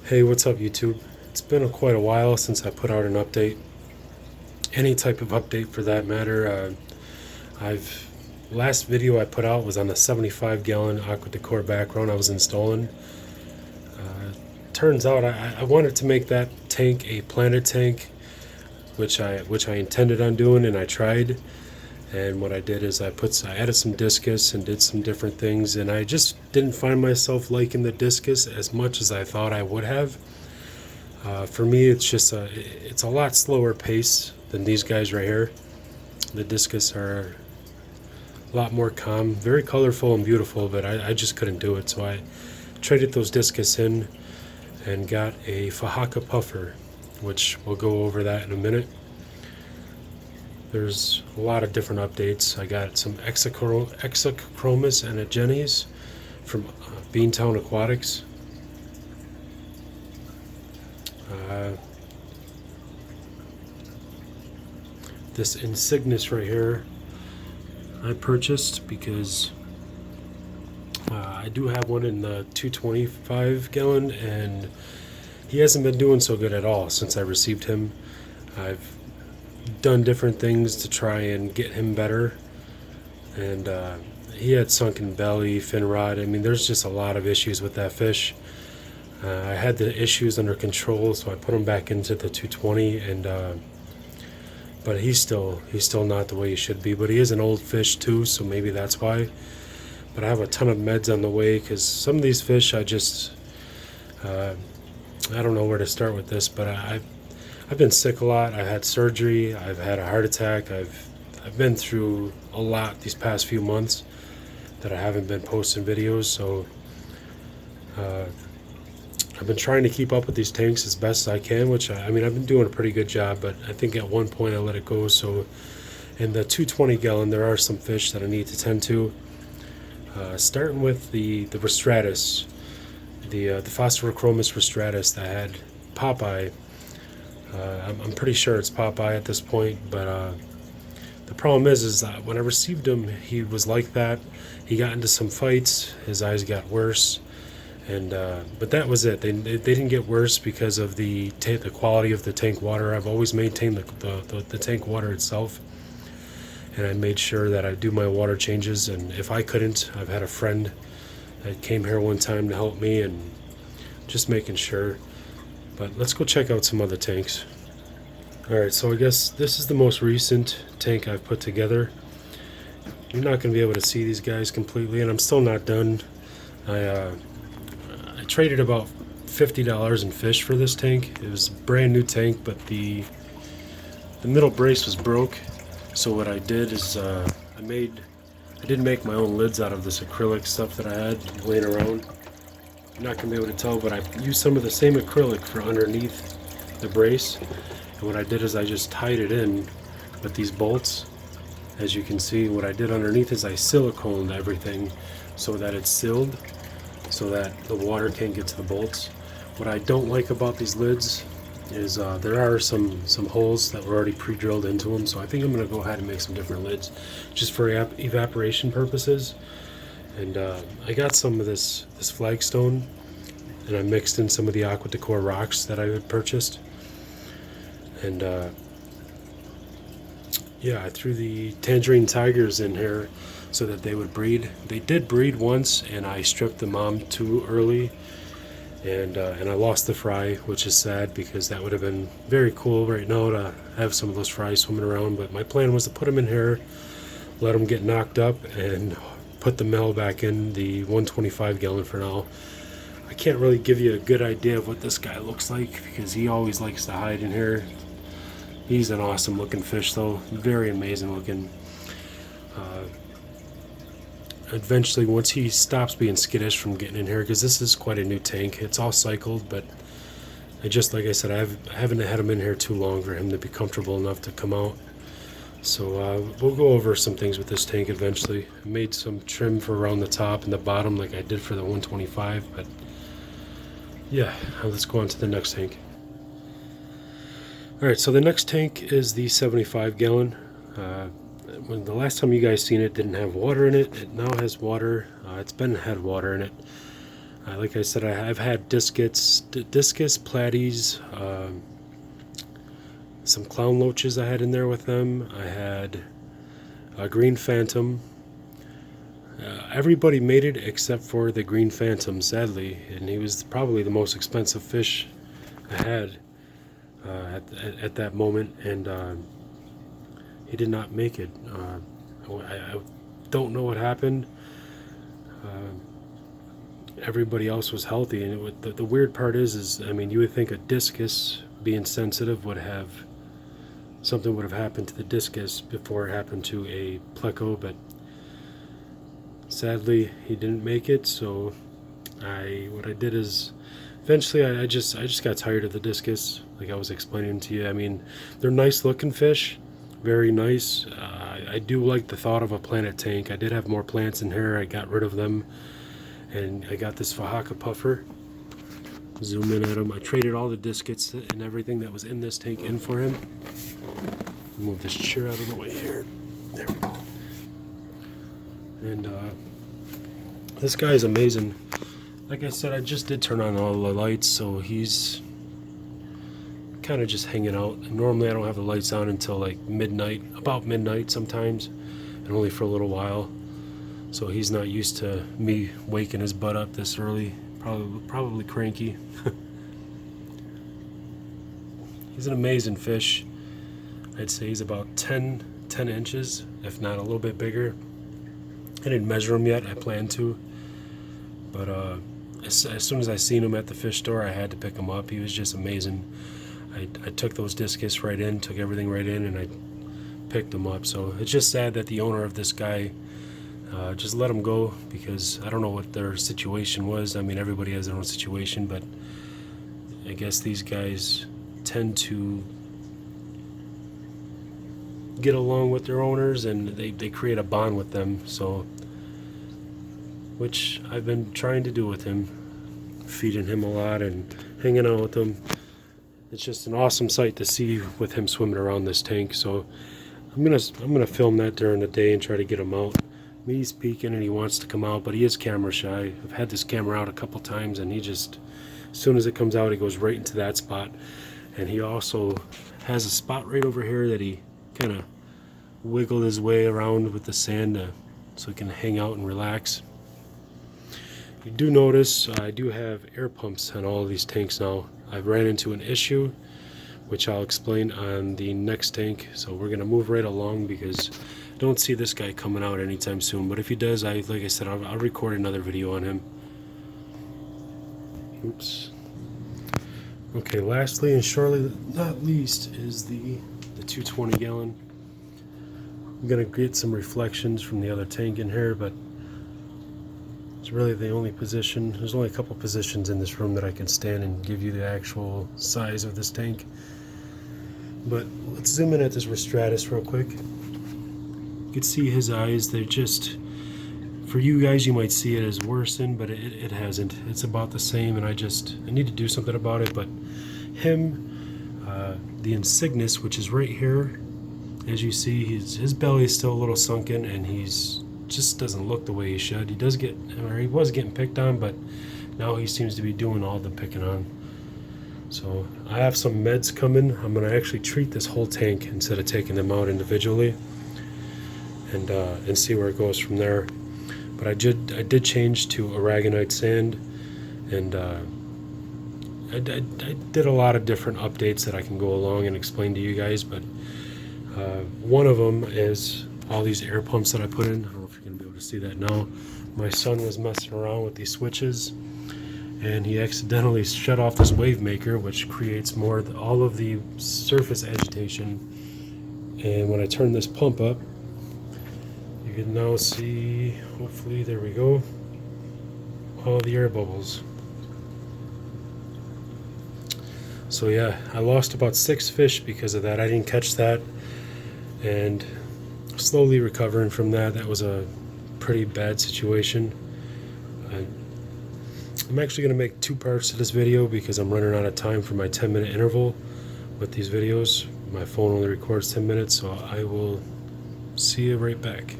Hey, what's up YouTube? It's been quite a while since I put out an update. Any type of update for that matter. I've Last video I put out was on the 75 gallon Aqua Decor background I was installing. Turns out I wanted to make that tank a planted tank, which I intended on doing, and I tried. And what I did is I added some discus and did some different things, and I just didn't find myself liking the discus as much as I thought I would have. For me, it's a lot slower pace than these guys right here. The Discus are a lot more calm, very colorful and beautiful, but I just couldn't do it. So I traded those Discus in and got a Fahaka puffer, which we'll go over that in a minute. There's a lot of different updates. I got some Exochromis and Agenes from Beantown Aquatics. This Insignis right here I purchased because I do have one in the 225 gallon, and he hasn't been doing so good at all since I received him. I've done different things to try and get him better, and he had sunken belly, fin rot. I mean, there's just a lot of issues with that fish. I had the issues under control, so I put him back into the 220, and but he's still not the way he should be. But he is an old fish too, so maybe that's why. But I have a ton of meds on the way because some of these fish I don't know where to start with this. But I've been sick a lot. I've had surgery. I've had a heart attack. I've been through a lot these past few months that I haven't been posting videos. So I've been trying to keep up with these tanks as best as I can, which I mean, I've been doing a pretty good job, but I think at one point I let it go. So in the 220 gallon, there are some fish that I need to tend to. Starting with the Rostratus, the Phosphochromis Rostratus that had Popeye. I'm pretty sure it's Popeye at this point, but the problem is that when I received him, he was like that. He got into some fights. His eyes got worse. And but that was it. They didn't get worse because of the quality of the tank water. I've always maintained the tank water itself, and I made sure that I do my water changes. And if I couldn't, I've had a friend that came here one time to help me, and just making sure. But let's go check out some other tanks. Alright, so I guess this is the most recent tank I've put together. You're not going to be able to see these guys completely, and I'm still not done. I traded about $50 in fish for this tank. It was a brand new tank, but the middle brace was broke. So what I did is I did make my own lids out of this acrylic stuff that I had laying around. You're not gonna be able to tell, but I used some of the same acrylic for underneath the brace. And what I did is I just tied it in with these bolts. As you can see, what I did underneath is I siliconed everything so that it's sealed, so that the water can't get to the bolts. What I don't like about these lids is there are some holes that were already pre-drilled into them, so I think I'm going to go ahead and make some different lids just for evaporation purposes. And I got some of this flagstone, and I mixed in some of the Aqua Decor rocks that I had purchased. And yeah, I threw the tangerine tigers in here so that they would breed. They did breed once, and I stripped the mom too early, and I lost the fry, which is sad because that would have been very cool right now to have some of those fries swimming around. But my plan was to put them in here, let them get knocked up, and put the male back in the 125 gallon for now. I can't really give you a good idea of what this guy looks like because he always likes to hide in here. He's an awesome looking fish though, very amazing looking. Eventually, once he stops being skittish from getting in here, because this is quite a new tank, it's all cycled, but like I said, I haven't had him in here too long for him to be comfortable enough to come out. So we'll go over some things with this tank eventually. I made some trim for around the top and the bottom like I did for the 125, but yeah, let's go on to the next tank. Alright, so the next tank is the 75 gallon. When the last time you guys seen it didn't have water in it. It now has water. It's had water in it. Like I said, I've had discus, platies, some clown loaches I had in there with them. I had a green phantom. Everybody made it except for the green phantom, sadly, and he was probably the most expensive fish I had at that moment, and he did not make it. I don't know what happened. Everybody else was healthy, and the weird part is I mean, you would think a discus, being sensitive, would have something would have happened to the discus before it happened to a pleco, but sadly he didn't make it. So what I did is eventually I just got tired of the discus, like I was explaining to you. I mean, they're nice looking fish, very nice. I do like the thought of a planet tank. I did have more plants in here. I got rid of them, and I got this Fahaka puffer. Zoom in at him. I traded all the discus and everything that was in this tank in for him. Move this chair out of the way here. There we go. And this guy is amazing. Like I said, I just did turn on all the lights, so he's kind of just hanging out. And normally I don't have the lights on until like midnight, about midnight sometimes, and only for a little while. So he's not used to me waking his butt up this early. Probably cranky. He's an amazing fish. I'd say he's about 10 inches, if not a little bit bigger. I didn't measure him yet. I plan to, but as soon as I seen him at the fish store, I had to pick him up. He was just amazing. I took those discus right in, took everything right in, and I picked him up. So it's just sad that the owner of this guy just let him go, because I don't know what their situation was. I mean, everybody has their own situation, but I guess these guys tend to get along with their owners, and they create a bond with them. So, which I've been trying to do with him, feeding him a lot and hanging out with him. It's just an awesome sight to see with him swimming around this tank. So I'm gonna film that during the day and try to get him out. He's peeking and he wants to come out, but he is camera shy. I've had this camera out a couple times, and he just, as soon as it comes out, he goes right into that spot. And he also has a spot right over here that he kind of wiggled his way around with the sand so he can hang out and relax. You do notice I do have air pumps on all of these tanks now. I've ran into an issue, which I'll explain on the next tank. So we're gonna move right along, because I don't see this guy coming out anytime soon. But if he does, like I said, I'll record another video on him. Oops. Okay, lastly and surely not least is the 220 gallon. I'm gonna get some reflections from the other tank in here, but it's really the only position. There's only a couple positions in this room that I can stand and give you the actual size of this tank. But let's zoom in at this Restratus real quick. You can see his eyes. They're just, for you guys, you might see it as worsened, but it hasn't. It's about the same, and I need to do something about it. But him, the insignis, which is right here, as you see, his belly is still a little sunken, and he's just doesn't look the way he should. He was getting picked on, but now he seems to be doing all the picking on. So I have some meds coming. I'm gonna actually treat this whole tank instead of taking them out individually, and see where it goes from there. But I did change to aragonite sand, and I did a lot of different updates that I can go along and explain to you guys. But one of them is all these air pumps that I put in. I don't know if you're gonna be able to see that now. My son was messing around with these switches, and he accidentally shut off this wave maker, which creates all of the surface agitation. And when I turn this pump up, you can now see, hopefully, there we go, all the air bubbles. So yeah, I lost about 6 fish because of that. I didn't catch that, and slowly recovering from that. That was a pretty bad situation. I'm actually going to make 2 parts to this video because I'm running out of time for my 10-minute interval with these videos. My phone only records 10 minutes, so I will see you right back.